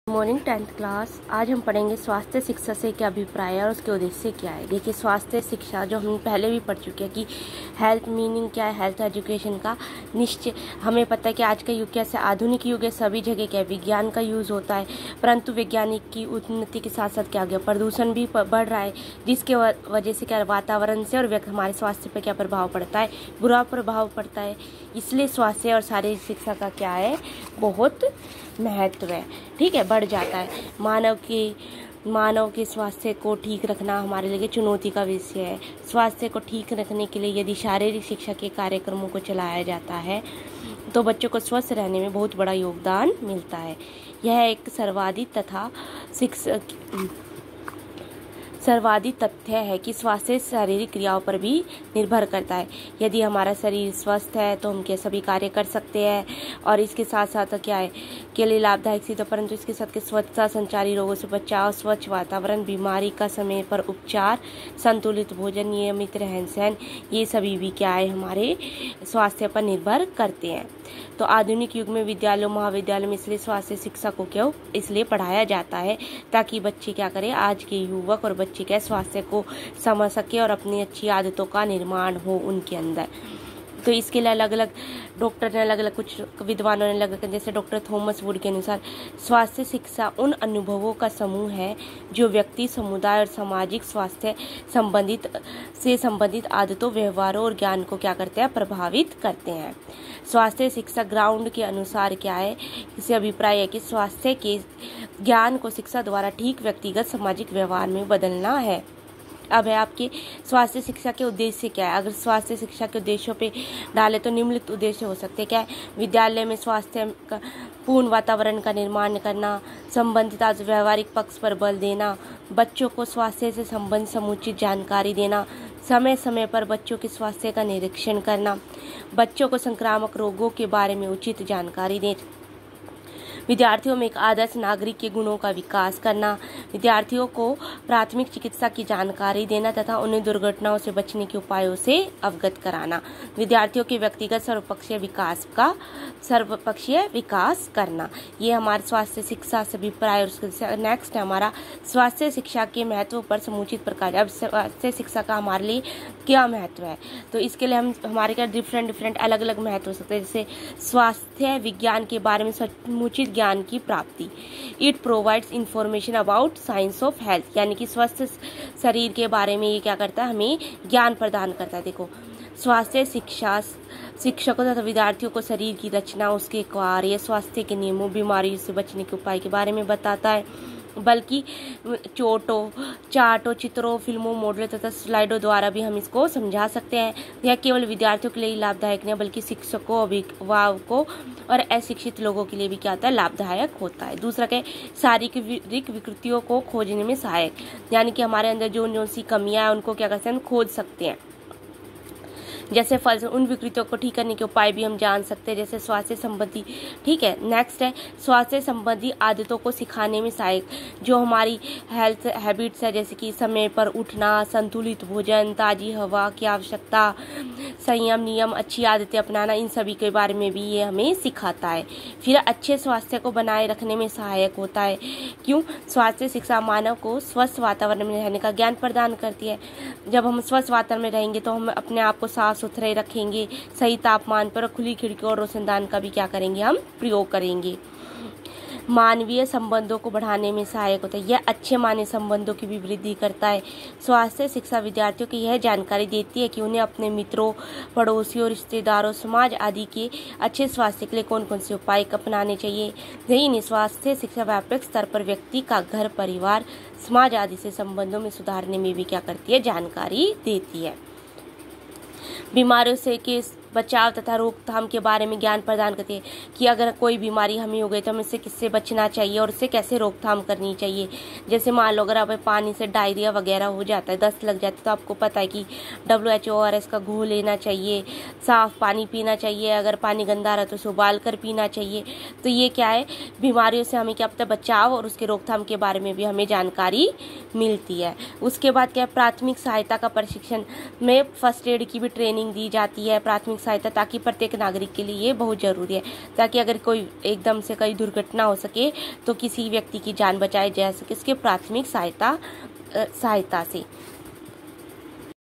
Morning 10th class. आज हम पढ़ेंगे स्वास्थ्य शिक्षा से क्या अभिप्राय है और उसके उद्देश्य क्या है। देखिए, स्वास्थ्य शिक्षा जो हम पहले भी पढ़ चुके हैं कि हेल्थ मीनिंग क्या है, हेल्थ एजुकेशन का निश्चय हमें पता है कि आज का युग कैसे आधुनिक युग है, सभी जगह क्या विज्ञान का यूज़ होता है, परंतु वैज्ञानिक की उन्नति के साथ साथ क्या गया प्रदूषण भी बढ़ रहा है, जिसके वजह से क्या वातावरण से और हमारे स्वास्थ्य पर क्या प्रभाव पड़ता है, बुरा प्रभाव पड़ता है। इसलिए स्वास्थ्य और शारीरिक शिक्षा का क्या है, बहुत महत्व है। ठीक है, बढ़ जाता है। मानव के स्वास्थ्य को ठीक रखना हमारे लिए चुनौती का विषय है। स्वास्थ्य को ठीक रखने के लिए यदि शारीरिक शिक्षा के कार्यक्रमों को चलाया जाता है तो बच्चों को स्वस्थ रहने में बहुत बड़ा योगदान मिलता है। यह एक सर्वाधिक तथ्य है कि स्वास्थ्य शारीरिक क्रियाओं पर भी निर्भर करता है। यदि हमारा शरीर स्वस्थ है तो हम क्या सभी कार्य कर सकते हैं, और इसके साथ साथ क्या है के लिए लाभदायक सिद्ध, परंतु इसके साथ के स्वच्छता, संचारी रोगों से बचाव, स्वच्छ वातावरण, बीमारी का समय पर उपचार, संतुलित भोजन, नियमित रहन सहन, ये सभी भी क्या है हमारे स्वास्थ्य पर निर्भर करते हैं। तो आधुनिक युग में विद्यालयों महाविद्यालयों में इसलिए स्वास्थ्य शिक्षा को क्यों इसलिए पढ़ाया जाता है ताकि बच्चे क्या करें, आज के युवक और बच्चे क्या स्वास्थ्य को समझ सके और अपनी अच्छी आदतों का निर्माण हो उनके अंदर। तो इसके लिए अलग अलग डॉक्टर ने अलग अलग कुछ विद्वानों ने अलग जैसे डॉक्टर थॉमस वुड के अनुसार स्वास्थ्य शिक्षा उन अनुभवों का समूह है जो व्यक्ति, समुदाय और सामाजिक स्वास्थ्य संबंधित आदतों, व्यवहारों और ज्ञान को क्या करते हैं, प्रभावित करते हैं। स्वास्थ्य शिक्षा ग्राउंड के अनुसार क्या है, इसे अभिप्राय है कि स्वास्थ्य के ज्ञान को शिक्षा द्वारा ठीक व्यक्तिगत सामाजिक व्यवहार में बदलना है। अब है आपके स्वास्थ्य शिक्षा के उद्देश्य क्या है। अगर स्वास्थ्य शिक्षा के उद्देश्यों पे डाले तो निम्नलिखित उद्देश्य हो सकते हैं। क्या है, विद्यालय में स्वास्थ्य का पूर्ण वातावरण का निर्माण करना, संबंधित व्यवहारिक पक्ष पर बल देना, बच्चों को स्वास्थ्य से संबंधित समुचित जानकारी देना, समय समय पर बच्चों के स्वास्थ्य का निरीक्षण करना, बच्चों को संक्रामक रोगों के बारे में उचित जानकारी देना, विद्यार्थियों में एक आदर्श नागरिक के गुणों का विकास करना, विद्यार्थियों को प्राथमिक चिकित्सा की जानकारी देना तथा उन्हें दुर्घटनाओं से बचने के उपायों से अवगत कराना, विद्यार्थियों के व्यक्तिगत सर्वपक्षीय विकास करना। ये हमारे स्वास्थ्य शिक्षा से अभिप्राय। नेक्स्ट है हमारा स्वास्थ्य शिक्षा के महत्व पर समुचित प्रकाश। अब स्वास्थ्य शिक्षा का हमारे लिए क्या महत्व है, तो इसके लिए हमारे क्या डिफरेंट अलग अलग महत्व हो सकते हैं। जैसे स्वास्थ्य विज्ञान के बारे में समुचित ज्ञान की प्राप्ति। It provides information about science of health, यानी कि स्वस्थ शरीर के बारे में ये क्या करता है, हमें ज्ञान प्रदान करता है। देखो, स्वास्थ्य शिक्षा शिक्षकों तथा विद्यार्थियों को शरीर की रचना, उसके कार्य, स्वास्थ्य के नियमों, बीमारियों से बचने के उपाय के बारे में बताता है, बल्कि चार्टों, चित्रों, फिल्मों, मॉडलों तथा स्लाइडों द्वारा भी हम इसको समझा सकते हैं। यह केवल विद्यार्थियों के लिए लाभदायक नहीं बल्कि शिक्षकों, अभिभावकों और अशिक्षित लोगों के लिए भी क्या होता है, लाभदायक होता है। दूसरा क्या है, शारीरिक विकृतियों को खोजने में सहायक, यानी कि हमारे अंदर जो सी कमियां हैं उनको क्या करते हैं, हम खोज सकते हैं। जैसे फल उन विकृतियों को ठीक करने के उपाय भी हम जान सकते हैं, जैसे स्वास्थ्य संबंधी। ठीक है, नेक्स्ट है स्वास्थ्य संबंधी आदतों को सिखाने में सहायक, जो हमारी हेल्थ हैबिट्स है, जैसे कि समय पर उठना, संतुलित भोजन, ताजी हवा की आवश्यकता, संयम, नियम, अच्छी आदतें अपनाना, इन सभी के बारे में भी ये हमें सिखाता है। फिर अच्छे स्वास्थ्य को बनाए रखने में सहायक होता है। क्यों, स्वास्थ्य शिक्षा मानव को स्वस्थ वातावरण में रहने का ज्ञान प्रदान करती है। जब हम स्वस्थ वातावरण में रहेंगे तो हम अपने आप को साफ सुथरे रखेंगे, सही तापमान पर खुली खिड़कियों और रोशनदान का भी क्या करेंगे, हम प्रयोग करेंगे। मानवीय संबंधों को बढ़ाने में सहायक होता है, यह अच्छे मानवीय संबंधों की भी वृद्धि करता है। स्वास्थ्य शिक्षा विद्यार्थियों को यह जानकारी देती है कि उन्हें अपने मित्रों, पड़ोसियों, रिश्तेदारों, समाज आदि के अच्छे स्वास्थ्य के लिए कौन कौन से उपाय अपनाने चाहिए। यही स्वास्थ्य शिक्षा व्यापक स्तर पर व्यक्ति का घर, परिवार, समाज आदि से संबंधों में सुधारने में भी क्या करती है, जानकारी देती है। बीमारियों से के बचाव तथा रोकथाम के बारे में ज्ञान प्रदान करती है कि अगर कोई बीमारी हमें हो गई तो हमें इससे किससे बचना चाहिए और उससे कैसे रोकथाम करनी चाहिए। जैसे मान लो अगर आप पानी से डायरिया वगैरह हो जाता है, दस्त लग जाती है, तो आपको पता है कि WHO का घोल लेना चाहिए, साफ पानी पीना चाहिए, अगर पानी गंदा रहा तो उसे उबाल कर पीना चाहिए। तो ये क्या है, बीमारियों से हमें क्या पता है, बचाव और उसके रोकथाम के बारे में भी हमें जानकारी मिलती है। उसके बाद क्या है, प्राथमिक सहायता का प्रशिक्षण में फर्स्ट एड की भी ट्रेनिंग दी जाती है। प्राथमिक प्राथमिक सहायता, ताकि प्रत्येक नागरिक के लिए ये बहुत ज़रूरी है, ताकि अगर कोई एकदम से कोई दुर्घटना हो सके तो किसी व्यक्ति की जान बचाई जा सके इसके प्राथमिक सहायता से।